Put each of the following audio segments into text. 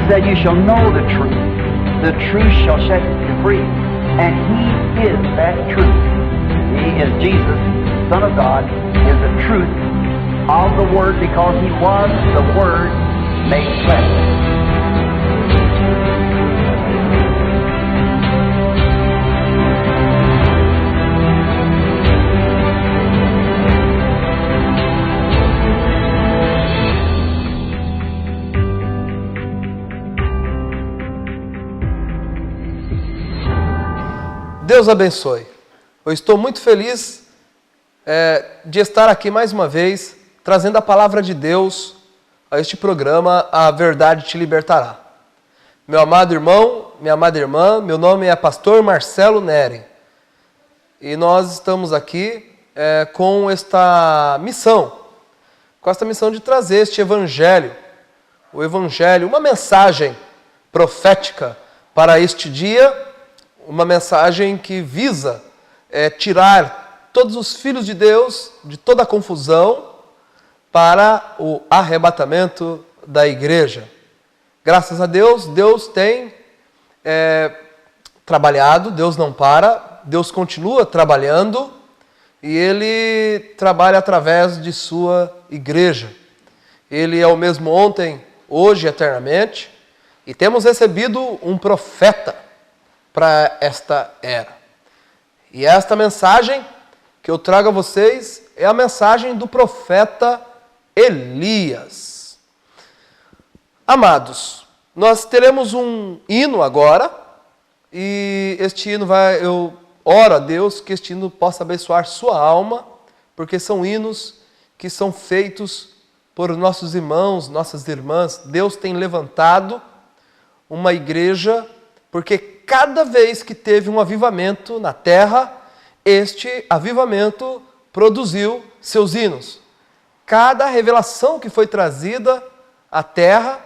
Jesus said, you shall know the truth shall set you free. And He is that truth. He is Jesus, Son of God, is the truth of the Word, because He was the Word made flesh. Deus abençoe. Eu estou muito feliz de estar aqui mais uma vez, trazendo a palavra de Deus a este programa, A Verdade Te Libertará. Meu amado irmão, minha amada irmã, meu nome é Pastor Marcelo Neri. E nós estamos aqui com esta missão de trazer este evangelho, uma mensagem profética para este dia, uma mensagem que visa tirar todos os filhos de Deus de toda a confusão para o arrebatamento da igreja. Graças a Deus, Deus tem trabalhado, Deus não para, Deus continua trabalhando e Ele trabalha através de sua igreja. Ele é o mesmo ontem, hoje e eternamente, e temos recebido um profeta para esta era. E esta mensagem que eu trago a vocês é a mensagem do profeta Elias. Amados, nós teremos um hino agora, e este hino eu oro a Deus que este hino possa abençoar sua alma, porque são hinos que são feitos por nossos irmãos, nossas irmãs. Deus tem levantado uma igreja, porque cada vez que teve um avivamento na terra, este avivamento produziu seus hinos. Cada revelação que foi trazida à terra,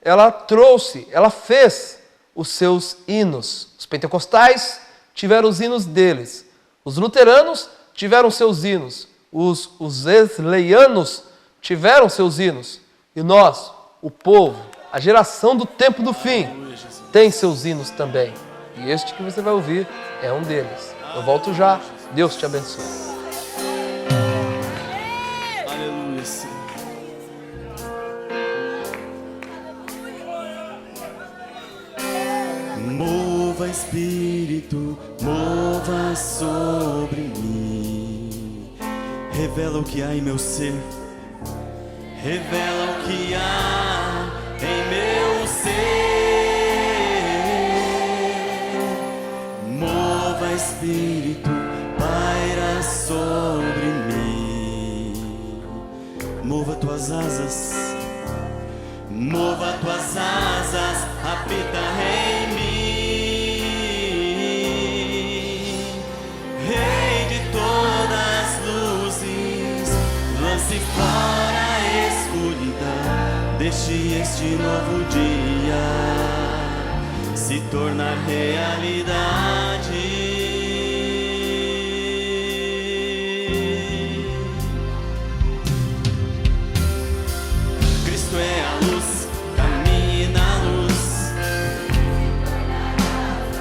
ela fez os seus hinos. Os pentecostais tiveram os hinos deles. Os luteranos tiveram seus hinos. Os wesleyanos tiveram seus hinos. E nós, o povo, a geração do tempo do fim, tem seus hinos também. E este que você vai ouvir é um deles. Eu volto já. Deus te abençoe. Aleluia, Senhor. Mova, Espírito, mova sobre mim. Revela o que há em meu ser. Revela o que há em meu ser. Mova, Espírito, paira sobre mim. Mova tuas asas, habita em mim. Rei de todas as luzes, lance fora a escuridão. Deixe este novo dia se tornar realidade. Cristo é a luz, caminhe na luz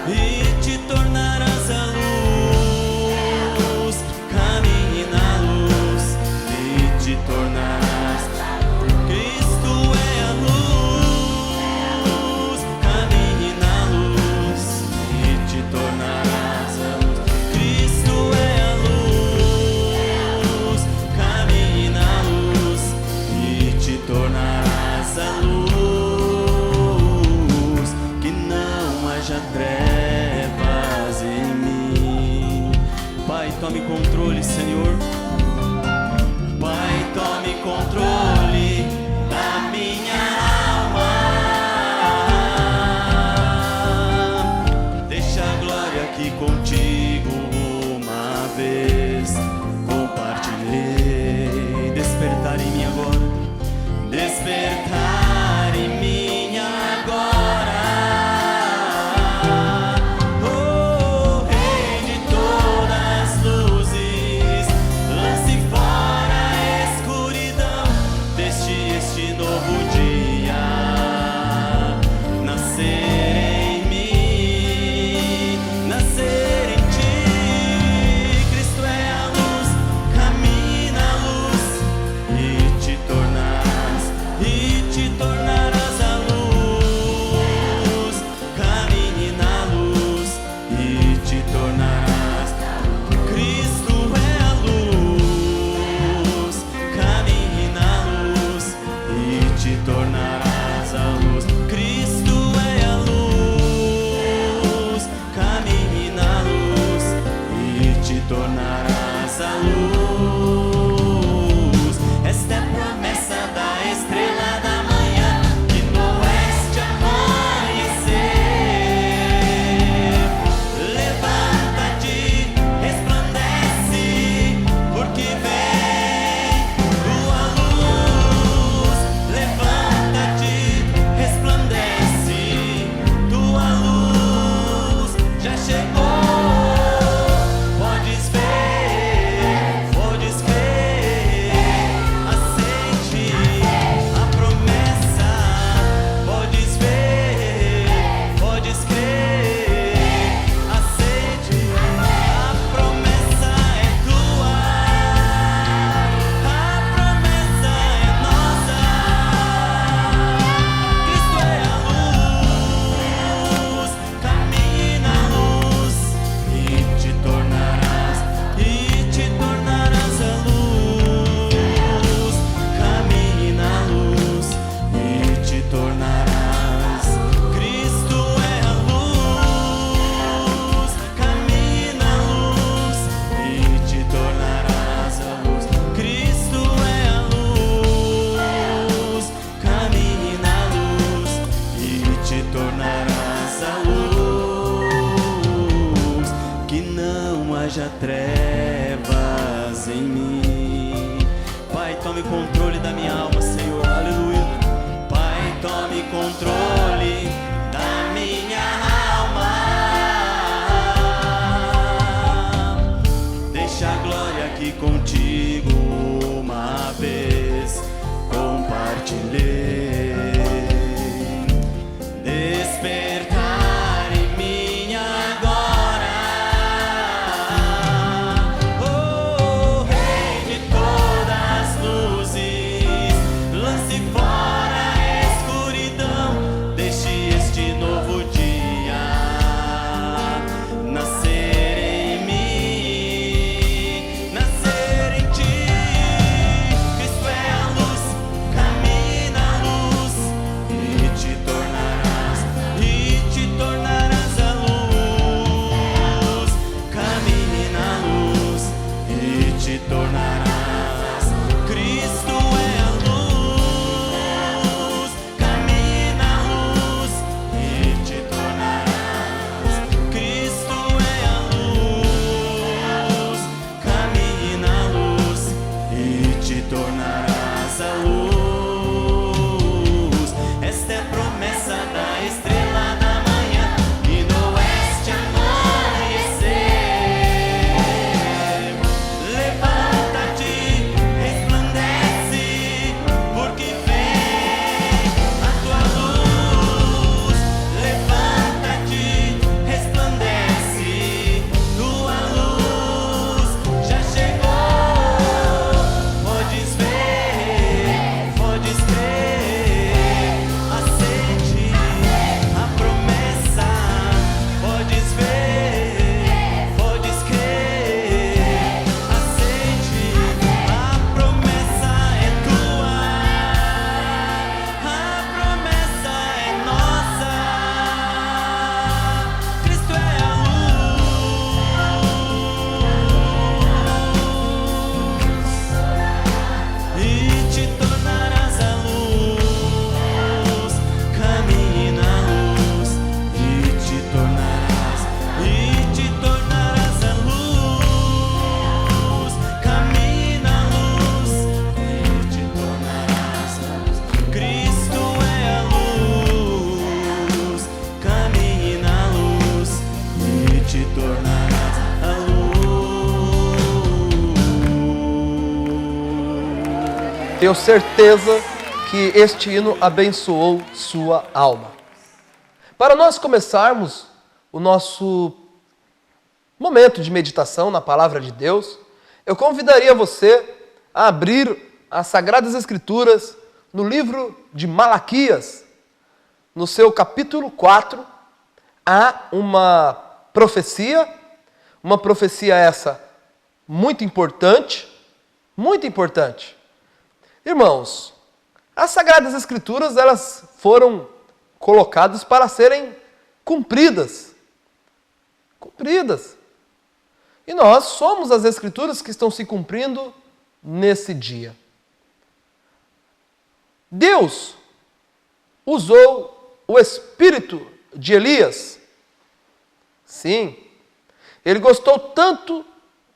e te tornarás a luz. Caminhe na luz e te tornarás. Cristo é a luz, caminhe na luz e te tornarás. Tenho certeza que este hino abençoou sua alma. Para nós começarmos o nosso momento de meditação na Palavra de Deus, eu convidaria você a abrir as Sagradas Escrituras no livro de Malaquias. No seu capítulo 4, há uma profecia essa muito importante. Irmãos, as Sagradas Escrituras, elas foram colocadas para serem cumpridas. E nós somos as Escrituras que estão se cumprindo nesse dia. Deus usou o espírito de Elias. Sim, ele gostou tanto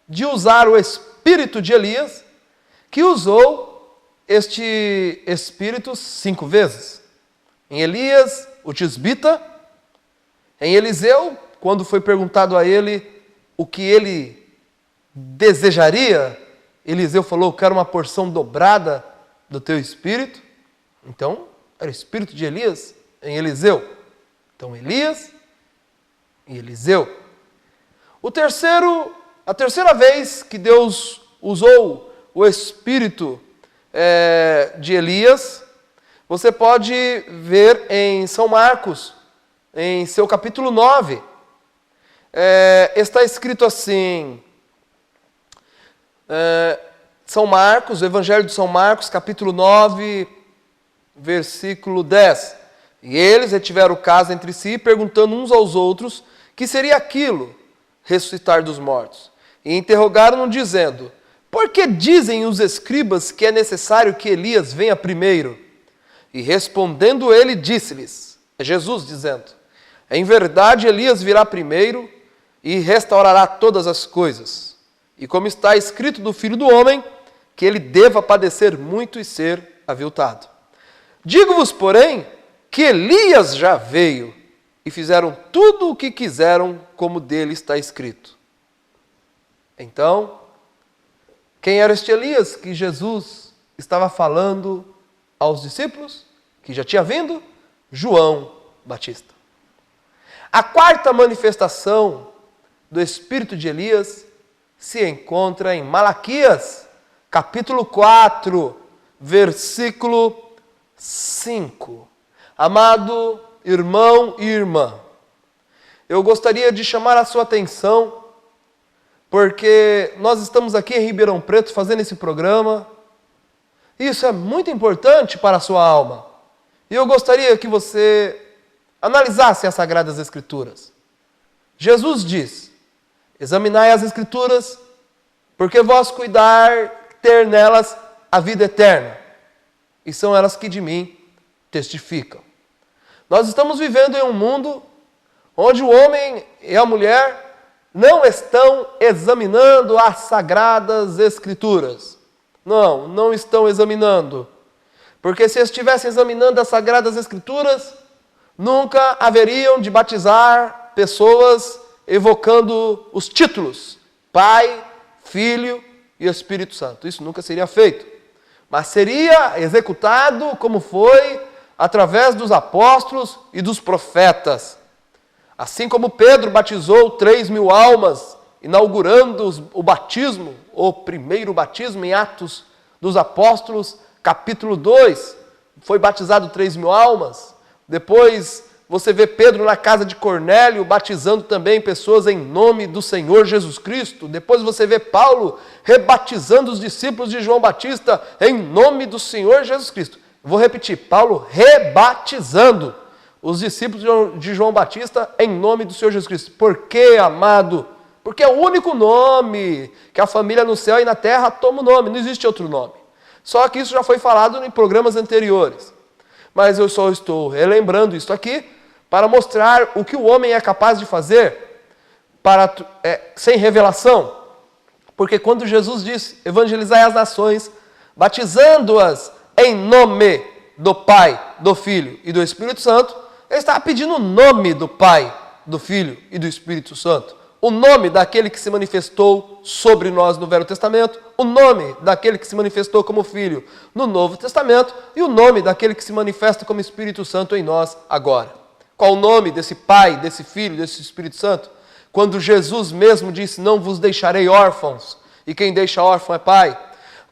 de usar o espírito de Elias que usou este espírito 5 vezes. Em Elias, o tisbita. Em Eliseu, quando foi perguntado a ele o que ele desejaria, Eliseu falou: quero uma porção dobrada do teu espírito. Então, era o espírito de Elias em Eliseu. Então, Elias e Eliseu. A terceira vez que Deus usou o espírito de Elias, você pode ver em São Marcos, em seu capítulo 9. Está escrito assim, São Marcos, o Evangelho de São Marcos, capítulo 9, versículo 10. E eles retiveram o caso entre si, perguntando uns aos outros que seria aquilo, ressuscitar dos mortos. E interrogaram-no dizendo: por que dizem os escribas que é necessário que Elias venha primeiro? E respondendo ele, disse-lhes, é Jesus dizendo: em verdade Elias virá primeiro e restaurará todas as coisas. E como está escrito do Filho do Homem, que ele deva padecer muito e ser aviltado. Digo-vos, porém, que Elias já veio e fizeram tudo o que quiseram, como dele está escrito. Então, quem era este Elias que Jesus estava falando aos discípulos, que já tinha vindo? João Batista. A quarta manifestação do espírito de Elias se encontra em Malaquias, capítulo 4, versículo 5. Amado irmão e irmã, eu gostaria de chamar a sua atenção, porque nós estamos aqui em Ribeirão Preto fazendo esse programa. Isso é muito importante para a sua alma. E eu gostaria que você analisasse as Sagradas Escrituras. Jesus diz: examinai as Escrituras, porque vós cuidar ter nelas a vida eterna, e são elas que de mim testificam. Nós estamos vivendo em um mundo onde o homem e a mulher não estão examinando as Sagradas Escrituras. Não estão examinando. Porque se estivessem examinando as Sagradas Escrituras, nunca haveriam de batizar pessoas evocando os títulos Pai, Filho e Espírito Santo. Isso nunca seria feito. Mas seria executado como foi através dos apóstolos e dos profetas. Assim como Pedro batizou 3.000 almas, inaugurando o batismo, o primeiro batismo em Atos dos Apóstolos, capítulo 2, foi batizado 3.000 almas. Depois você vê Pedro na casa de Cornélio, batizando também pessoas em nome do Senhor Jesus Cristo. Depois você vê Paulo rebatizando os discípulos de João Batista em nome do Senhor Jesus Cristo. Vou repetir, Paulo rebatizando os discípulos de João Batista em nome do Senhor Jesus Cristo. Por quê, amado? Porque é o único nome que a família no céu e na terra toma o nome, não existe outro nome. Só que isso já foi falado em programas anteriores. Mas eu só estou relembrando isso aqui para mostrar o que o homem é capaz de fazer sem revelação. Porque quando Jesus disse, evangelizai as nações, batizando-as em nome do Pai, do Filho e do Espírito Santo, ele estava pedindo o nome do Pai, do Filho e do Espírito Santo. o nome daquele que se manifestou sobre nós no Velho Testamento, o nome daquele que se manifestou como Filho no Novo Testamento e o nome daquele que se manifesta como Espírito Santo em nós agora. Qual o nome desse Pai, desse Filho, desse Espírito Santo? Quando Jesus mesmo disse, não vos deixarei órfãos, e quem deixa órfão é pai.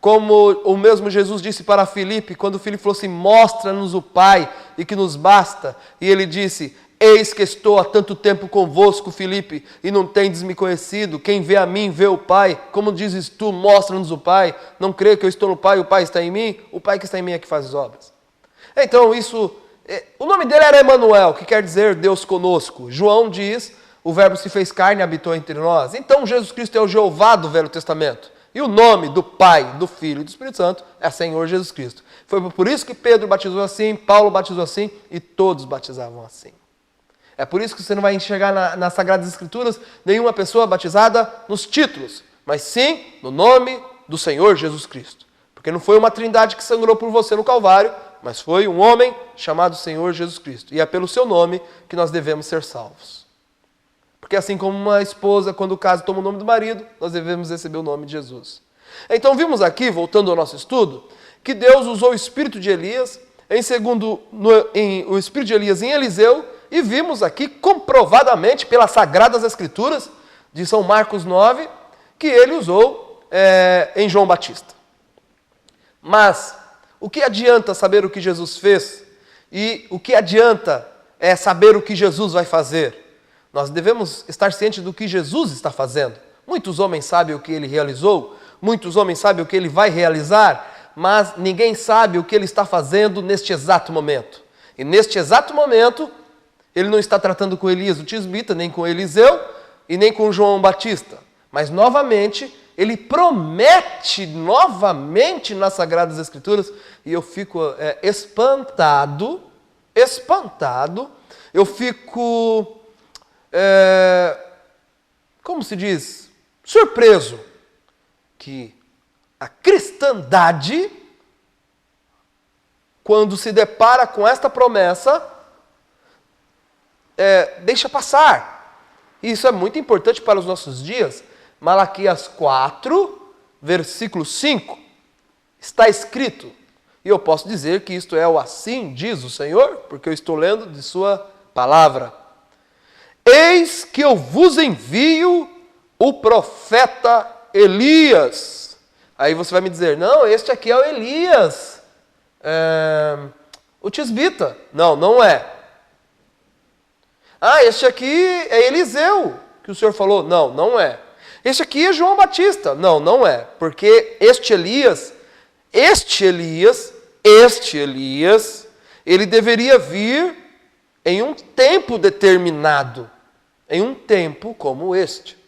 Como o mesmo Jesus disse para Filipe, quando Filipe falou assim, mostra-nos o Pai e que nos basta. E ele disse, eis que estou há tanto tempo convosco, Filipe, e não tendes me conhecido. Quem vê a mim, vê o Pai. Como dizes tu, mostra-nos o Pai. Não crê que eu estou no Pai, o Pai está em mim? O Pai que está em mim é que faz as obras. Então o nome dele era Emanuel, que quer dizer Deus conosco. João diz, o Verbo se fez carne e habitou entre nós. Então Jesus Cristo é o Jeová do Velho Testamento. E o nome do Pai, do Filho e do Espírito Santo é Senhor Jesus Cristo. Foi por isso que Pedro batizou assim, Paulo batizou assim e todos batizavam assim. É por isso que você não vai enxergar nas Sagradas Escrituras nenhuma pessoa batizada nos títulos, mas sim no nome do Senhor Jesus Cristo. Porque não foi uma trindade que sangrou por você no Calvário, mas foi um homem chamado Senhor Jesus Cristo. E é pelo seu nome que nós devemos ser salvos. Porque assim como uma esposa, quando casa, toma o nome do marido, nós devemos receber o nome de Jesus. Então vimos aqui, voltando ao nosso estudo, que Deus usou o espírito de Elias, o espírito de Elias em Eliseu, e vimos aqui comprovadamente pelas Sagradas Escrituras, de São Marcos 9, que ele usou em João Batista. Mas o que adianta saber o que Jesus fez? E o que adianta saber o que Jesus vai fazer? Nós devemos estar cientes do que Jesus está fazendo. Muitos homens sabem o que ele realizou, muitos homens sabem o que ele vai realizar, mas ninguém sabe o que ele está fazendo neste exato momento. E neste exato momento, ele não está tratando com Elias o Tisbita, nem com Eliseu e nem com João Batista. Mas novamente, ele promete novamente nas Sagradas Escrituras, e eu fico espantado, eu fico... como se diz, surpreso que a cristandade, quando se depara com esta promessa, deixa passar. E isso é muito importante para os nossos dias. Malaquias 4, versículo 5, está escrito, e eu posso dizer que isto é o assim diz o Senhor, porque eu estou lendo de sua palavra. Eis que eu vos envio o profeta Elias. Aí você vai me dizer, não, este aqui é o Elias, o Tisbita. Não, não é. Ah, este aqui é Eliseu, que o Senhor falou. Não, não é. Este aqui é João Batista. Não, não é. Porque este Elias, ele deveria vir em um tempo determinado, em um tempo como este.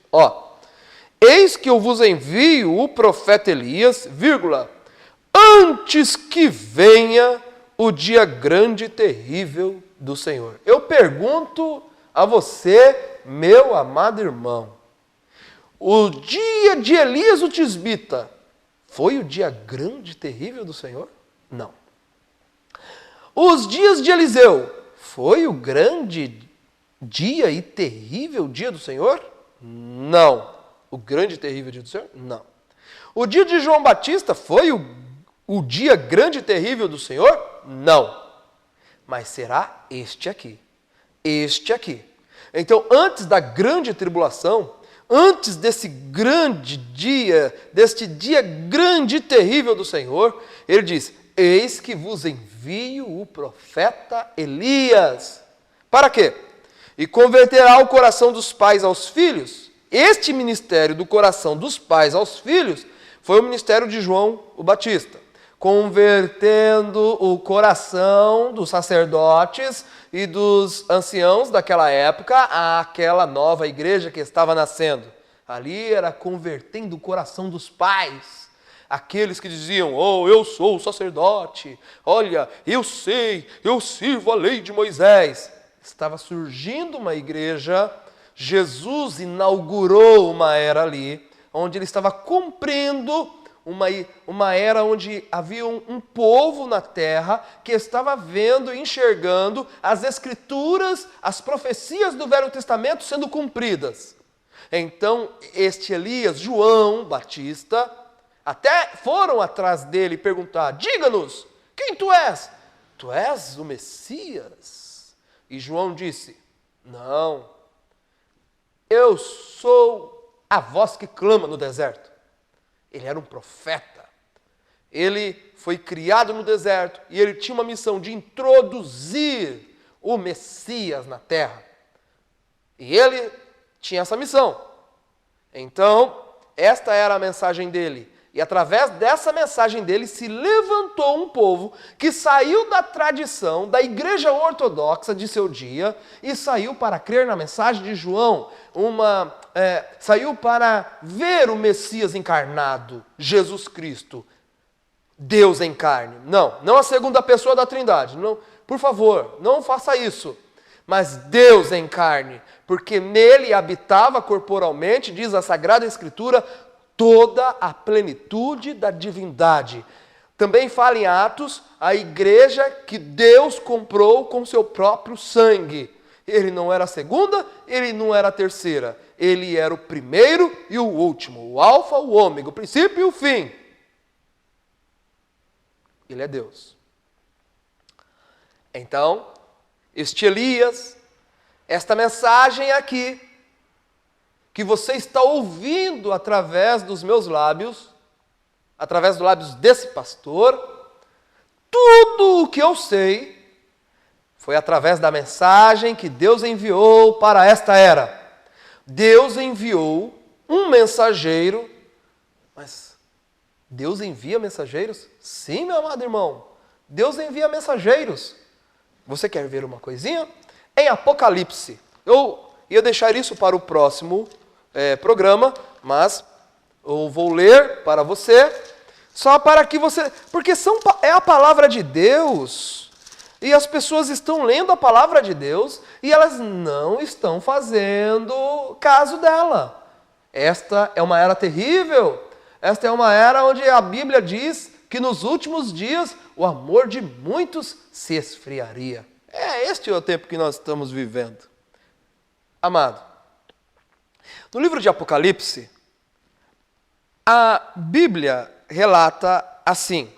Eis que eu vos envio o profeta Elias, antes que venha o dia grande e terrível do Senhor. Eu pergunto a você, meu amado irmão, o dia de Elias o Tisbita foi o dia grande e terrível do Senhor? Não. Os dias de Eliseu foi o grande dia e terrível dia do Senhor? Não. O grande e terrível dia do Senhor? Não. O dia de João Batista foi o dia grande e terrível do Senhor? Não. Mas será este aqui. Este aqui. Então, antes da grande tribulação, antes desse grande dia, deste dia grande e terrível do Senhor, ele diz, eis que vos envio o profeta Elias. Para quê? E converterá o coração dos pais aos filhos. Este ministério do coração dos pais aos filhos foi o ministério de João o Batista, convertendo o coração dos sacerdotes e dos anciãos daquela época àquela nova igreja que estava nascendo. Ali era convertendo o coração dos pais, aqueles que diziam, eu sou o sacerdote, olha, eu sei, eu sirvo a lei de Moisés. Estava surgindo uma igreja, Jesus inaugurou uma era ali, onde ele estava cumprindo uma era onde havia um povo na terra que estava vendo e enxergando as escrituras, as profecias do Velho Testamento sendo cumpridas. Então, este Elias, João Batista, até foram atrás dele perguntar: diga-nos, quem tu és? Tu és o Messias? E João disse: não, eu sou a voz que clama no deserto. Ele era um profeta. Ele foi criado no deserto e ele tinha uma missão de introduzir o Messias na terra. E ele tinha essa missão. Então, esta era a mensagem dele. E através dessa mensagem dele se levantou um povo que saiu da tradição da igreja ortodoxa de seu dia e saiu para crer na mensagem de João. Saiu para ver o Messias encarnado, Jesus Cristo, Deus em carne. Não a segunda pessoa da Trindade. Não, por favor, não faça isso. Mas Deus em carne, porque nele habitava corporalmente, diz a Sagrada Escritura, toda a plenitude da divindade. Também fala em Atos, a igreja que Deus comprou com seu próprio sangue. Ele não era a segunda, ele não era a terceira. Ele era o primeiro e o último, o alfa, o ômega, o princípio e o fim. Ele é Deus. Então, este Elias, esta mensagem aqui, que você está ouvindo através dos meus lábios, através dos lábios desse pastor, tudo o que eu sei foi através da mensagem que Deus enviou para esta era. Deus enviou um mensageiro, mas Deus envia mensageiros? Sim, meu amado irmão, Deus envia mensageiros. Você quer ver uma coisinha? Em Apocalipse, eu ia deixar isso para o próximo programa, mas eu vou ler para você, só para que você... Porque é a palavra de Deus, e as pessoas estão lendo a palavra de Deus, e elas não estão fazendo caso dela. Esta é uma era terrível, esta é uma era onde a Bíblia diz que nos últimos dias o amor de muitos se esfriaria. Este é o tempo que nós estamos vivendo. Amado, no livro de Apocalipse, a Bíblia relata assim.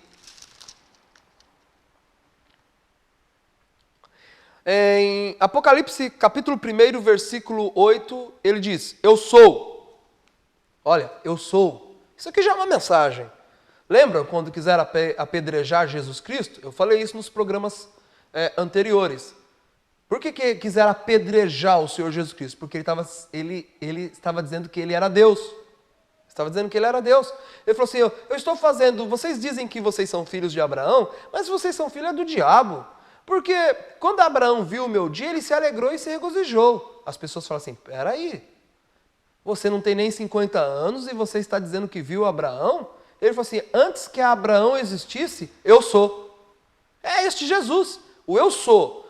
Em Apocalipse, capítulo 1, versículo 8, ele diz: eu sou. Olha, eu sou. Isso aqui já é uma mensagem. Lembram quando quiseram apedrejar Jesus Cristo? Eu falei isso nos programas anteriores. Por que quiseram apedrejar o Senhor Jesus Cristo? Porque ele estava dizendo que ele era Deus. Estava dizendo que ele era Deus. Ele falou assim, eu estou fazendo, vocês dizem que vocês são filhos de Abraão, mas vocês são filhos do diabo. Porque quando Abraão viu o meu dia, ele se alegrou e se regozijou. As pessoas falam assim, peraí, você não tem nem 50 anos e você está dizendo que viu Abraão? Ele falou assim, antes que Abraão existisse, eu sou. É este Jesus, o eu sou.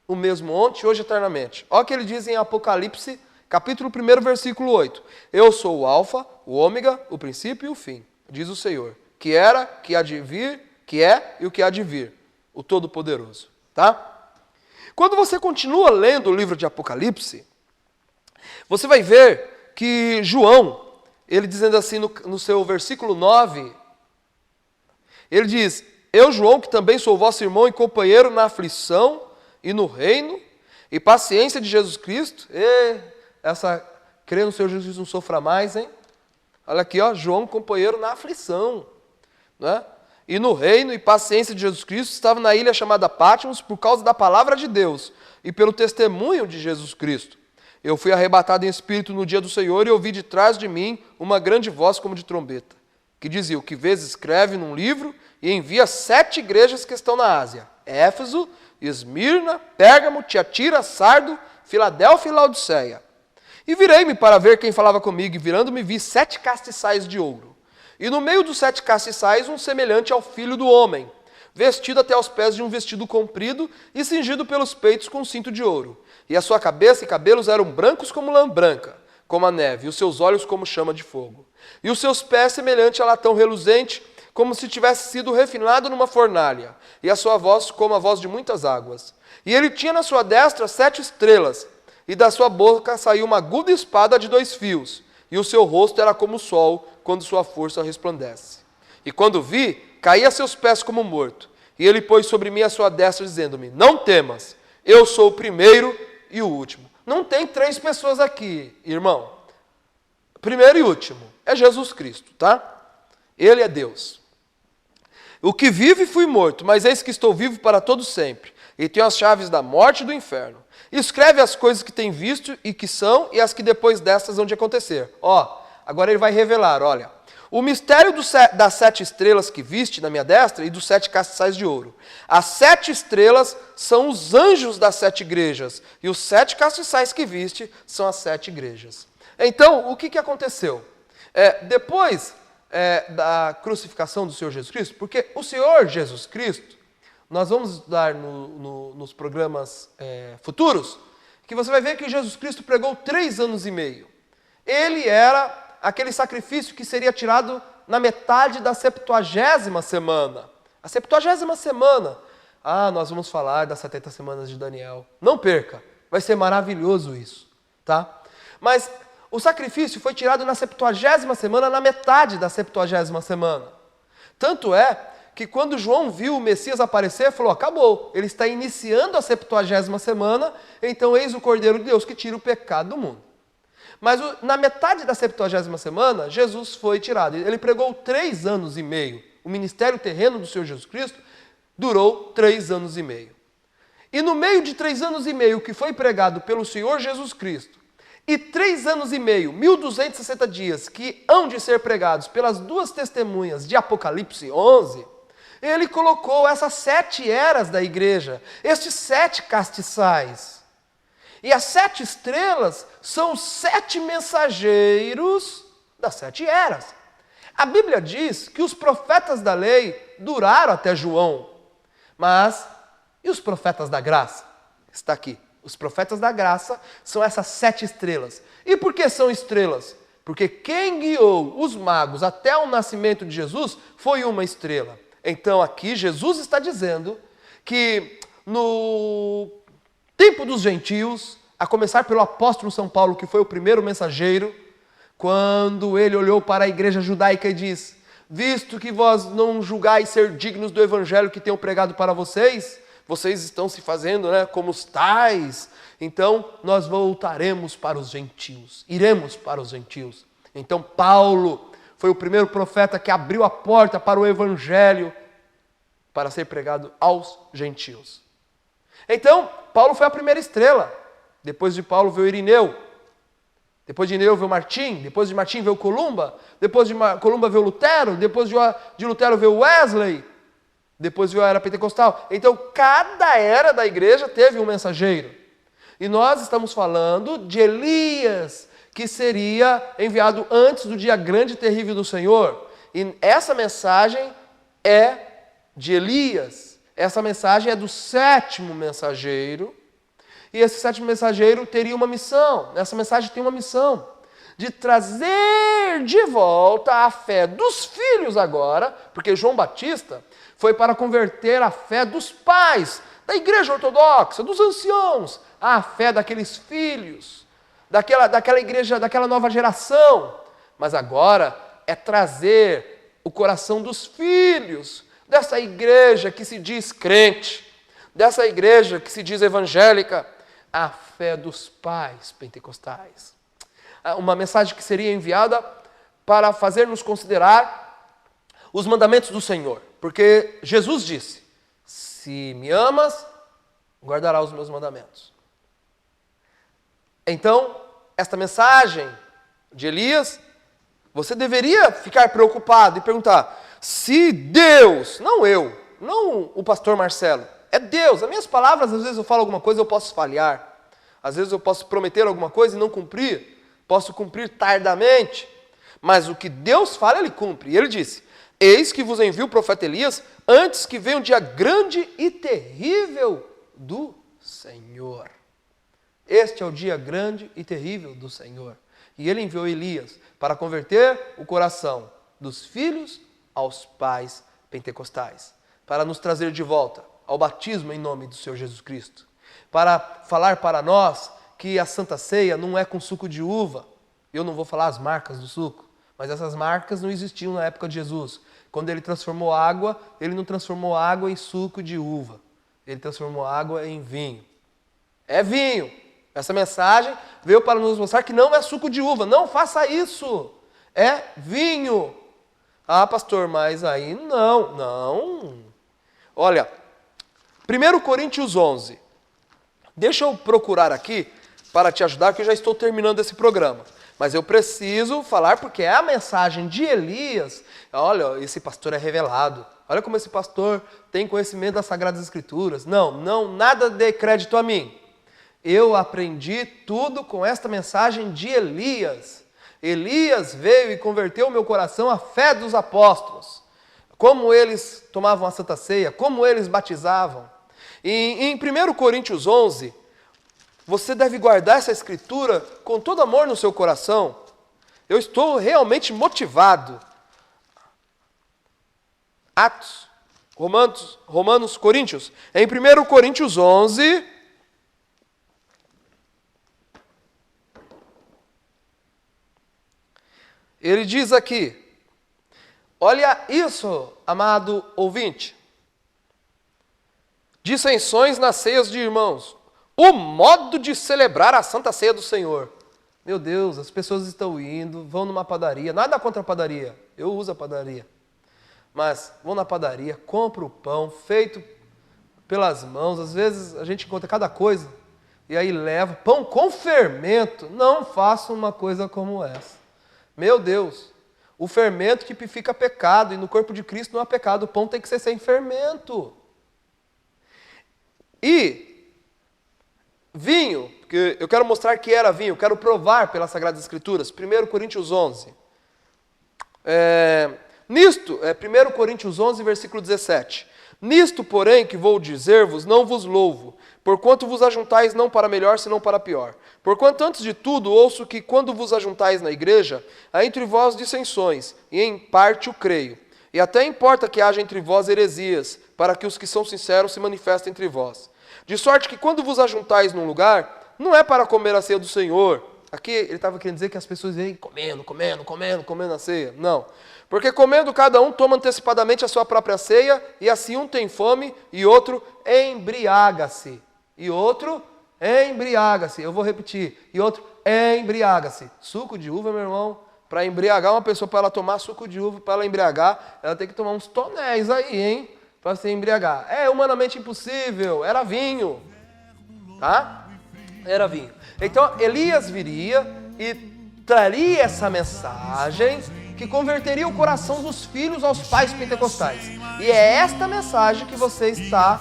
O mesmo ontem, hoje e eternamente. Olha o que ele diz em Apocalipse, capítulo 1, versículo 8. Eu sou o alfa, o ômega, o princípio e o fim, diz o Senhor, que era, que há de vir, que é e o que há de vir, o Todo-Poderoso. Tá? Quando você continua lendo o livro de Apocalipse, você vai ver que João, ele dizendo assim no seu versículo 9, ele diz, eu, João, que também sou vosso irmão e companheiro na aflição e no reino e paciência de Jesus Cristo, crer no Senhor Jesus Cristo não sofra mais, hein? Olha aqui, ó, João, companheiro na aflição, né? E no reino e paciência de Jesus Cristo, estava na ilha chamada Patmos por causa da palavra de Deus e pelo testemunho de Jesus Cristo. Eu fui arrebatado em espírito no dia do Senhor e ouvi de trás de mim uma grande voz como de trombeta, que dizia, o que vês escreve num livro e envia 7 igrejas que estão na Ásia, Éfeso, Esmirna, Pérgamo, Tiatira, Sardo, Filadélfia e Laodiceia. E virei-me para ver quem falava comigo, e virando-me vi 7 castiçais de ouro. E no meio dos 7 castiçais, um semelhante ao Filho do Homem, vestido até aos pés de um vestido comprido e cingido pelos peitos com um cinto de ouro. E a sua cabeça e cabelos eram brancos como lã branca, como a neve, e os seus olhos como chama de fogo. E os seus pés semelhante a latão reluzente, como se tivesse sido refinado numa fornalha, e a sua voz como a voz de muitas águas. E ele tinha na sua destra 7 estrelas, e da sua boca saiu uma aguda espada de 2 fios, e o seu rosto era como o sol, quando sua força resplandece. E quando vi, caí a seus pés como morto, e ele pôs sobre mim a sua destra, dizendo-me, não temas, eu sou o primeiro e o último. Não tem 3 pessoas aqui, irmão. Primeiro e último, é Jesus Cristo, tá? Ele é Deus. O que vive fui morto, mas eis que estou vivo para todo sempre, e tenho as chaves da morte e do inferno. Escreve as coisas que tem visto e que são, e as que depois destas hão de acontecer. Agora ele vai revelar, olha. O mistério das 7 estrelas que viste na minha destra e dos 7 castiçais de ouro. As 7 estrelas são os anjos das 7 igrejas, e os 7 castiçais que viste são as 7 igrejas. Então, o que aconteceu? Depois da crucificação do Senhor Jesus Cristo, porque o Senhor Jesus Cristo, nós vamos estudar nos programas futuros, que você vai ver que Jesus Cristo pregou 3 anos e meio. Ele era aquele sacrifício que seria tirado na metade da 70ª semana. A 70ª semana. Nós vamos falar das 70 semanas de Daniel. Não perca, vai ser maravilhoso isso, tá? Mas o sacrifício foi tirado na 70ª semana, na metade da 70ª semana. Tanto é que quando João viu o Messias aparecer, falou, acabou, ele está iniciando a 70ª semana, então eis o Cordeiro de Deus que tira o pecado do mundo. Mas na metade da 70ª semana, Jesus foi tirado. Ele pregou 3 anos e meio. O ministério terreno do Senhor Jesus Cristo durou 3 anos e meio. E no meio de 3 anos e meio que foi pregado pelo Senhor Jesus Cristo, e 3 anos e meio, 1260 dias, que hão de ser pregados pelas 2 testemunhas de Apocalipse 11, ele colocou essas 7 eras da igreja, estes 7 castiçais. E as 7 estrelas são os 7 mensageiros das 7 eras. A Bíblia diz que os profetas da lei duraram até João. Mas, e os profetas da graça? Está aqui. Os profetas da graça são essas 7 estrelas. E por que são estrelas? Porque quem guiou os magos até o nascimento de Jesus foi uma estrela. Então aqui Jesus está dizendo que no tempo dos gentios, a começar pelo apóstolo São Paulo, que foi o primeiro mensageiro, quando ele olhou para a igreja judaica e diz, visto que vós não julgais ser dignos do evangelho que tenho pregado para vocês, vocês estão se fazendo como os tais, então nós voltaremos para os gentios, iremos para os gentios. Então Paulo foi o primeiro profeta que abriu a porta para o evangelho para ser pregado aos gentios. Então, Paulo foi a primeira estrela. Depois de Paulo veio Irineu. Depois de Irineu veio Martim. Depois de Martim veio Columba. Depois de Columba veio Lutero. Depois de Lutero veio Wesley. Depois veio a era pentecostal. Então, cada era da igreja teve um mensageiro. E nós estamos falando de Elias, que seria enviado antes do dia grande e terrível do Senhor. E essa mensagem é de Elias. Essa mensagem é do 7º mensageiro. E esse 7º mensageiro teria uma missão. Essa mensagem tem uma missão de trazer de volta a fé dos filhos agora, porque João Batista foi para converter a fé dos pais, da igreja ortodoxa, dos anciãos, a fé daqueles filhos, daquela igreja, daquela nova geração. Mas agora é trazer o coração dos filhos, dessa igreja que se diz crente, dessa igreja que se diz evangélica, a fé dos pais pentecostais. Uma mensagem que seria enviada para fazer-nos considerar os mandamentos do Senhor. Porque Jesus disse, se me amas, guardarás os meus mandamentos. Então, esta mensagem de Elias, você deveria ficar preocupado e perguntar, se Deus, não eu, não o pastor Marcelo, é Deus. As minhas palavras, às vezes eu falo alguma coisa, eu posso falhar. Às vezes eu posso prometer alguma coisa e não cumprir. Posso cumprir tardamente. Mas o que Deus fala, Ele cumpre. E Ele disse, eis que vos envio o profeta Elias, antes que venha um dia grande e terrível do Senhor. Este é o dia grande e terrível do Senhor. E Ele enviou Elias para converter o coração dos filhos aos pais pentecostais. Para nos trazer de volta ao batismo em nome do Senhor Jesus Cristo. Para falar para nós que a Santa Ceia não é com suco de uva. Eu não vou falar as marcas do suco, mas essas marcas não existiam na época de Jesus. Quando ele transformou água, ele não transformou água em suco de uva. Ele transformou água em vinho. É vinho. Essa mensagem veio para nos mostrar que não é suco de uva. Não faça isso. É vinho. Ah, pastor, mas aí não. Olha, 1 Coríntios 11. Deixa eu procurar aqui para te ajudar, que eu já estou terminando esse programa. Mas eu preciso falar porque é a mensagem de Elias. Olha, esse pastor é revelado. Olha como esse pastor tem conhecimento das Sagradas Escrituras. Não, nada dê crédito a mim. Eu aprendi tudo com esta mensagem de Elias. Elias veio e converteu o meu coração à fé dos apóstolos. Como eles tomavam a Santa Ceia, como eles batizavam. E em 1 Coríntios 11, você deve guardar essa escritura com todo amor no seu coração. Eu estou realmente motivado. Atos, Romanos, Coríntios. Em 1 Coríntios 11, ele diz aqui, olha isso, amado ouvinte. Dissensões nas ceias de irmãos. O modo de celebrar a Santa Ceia do Senhor. Meu Deus, as pessoas estão indo, vão numa padaria. Nada contra a padaria. Eu uso a padaria. Mas vão na padaria, compram o pão feito pelas mãos. Às vezes a gente encontra cada coisa. E aí leva pão com fermento. Não faça uma coisa como essa. Meu Deus. O fermento tipifica pecado. E no corpo de Cristo não há pecado. O pão tem que ser sem fermento. E vinho, porque eu quero mostrar que era vinho, eu quero provar pelas Sagradas Escrituras, 1 Coríntios 11. 1 Coríntios 11, versículo 17. Nisto, porém, que vou dizer-vos, não vos louvo, porquanto vos ajuntais não para melhor, senão para pior. Porquanto, antes de tudo, ouço que, quando vos ajuntais na igreja, há entre vós dissensões, e em parte o creio. E até importa que haja entre vós heresias, para que os que são sinceros se manifestem entre vós. De sorte que quando vos ajuntais num lugar, não é para comer a ceia do Senhor. Aqui ele estava querendo dizer que as pessoas vêm comendo a ceia. Não. Porque comendo cada um toma antecipadamente a sua própria ceia, e assim um tem fome e outro embriaga-se. Eu vou repetir. E outro embriaga-se. Suco de uva, meu irmão, para embriagar uma pessoa, para ela tomar suco de uva, para ela embriagar, ela tem que tomar uns tonéis aí, hein? Para se embriagar. É humanamente impossível. Era vinho. Tá? Era vinho. Então, Elias viria e traria essa mensagem que converteria o coração dos filhos aos pais pentecostais. E é esta mensagem que você está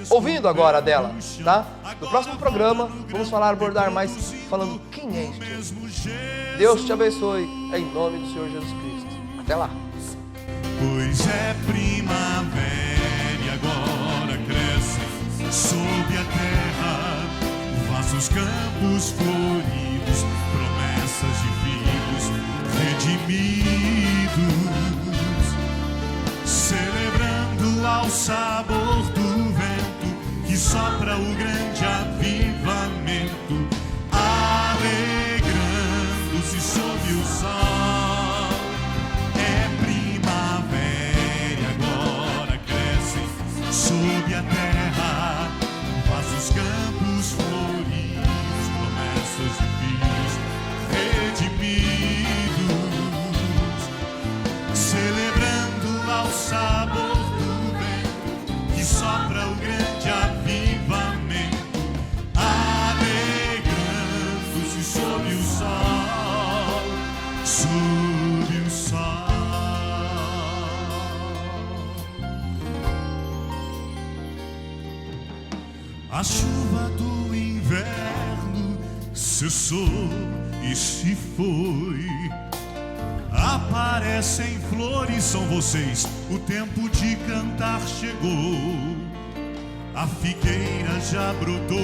ouvindo agora dela. Tá? No próximo programa, vamos abordar mais falando quem é este Jesus. Deus te abençoe. Em nome do Senhor Jesus Cristo. Até lá. Pois é primavera e agora crescem sob a terra vastos campos floridos, promessas de filhos redimidos, celebrando ao sabor do vento que sopra o grande avivamento, alegrando-se sob o sol. Sob a terra, vastos campos floridos, promessas de filhos redimidos, celebrando ao sabor do vento que sopra o grande avivamento, alegrando-se sob o sol, sob o sol. A chuva do inverno cessou e se foi. Aparecem flores, são vocês, o tempo de cantar chegou. A figueira já brotou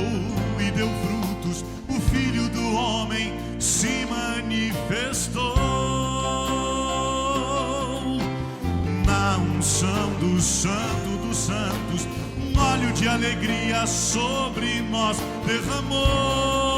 e deu frutos, o Filho do Homem se manifestou. Na unção do Santo dos Santos, óleo de alegria sobre nós derramou.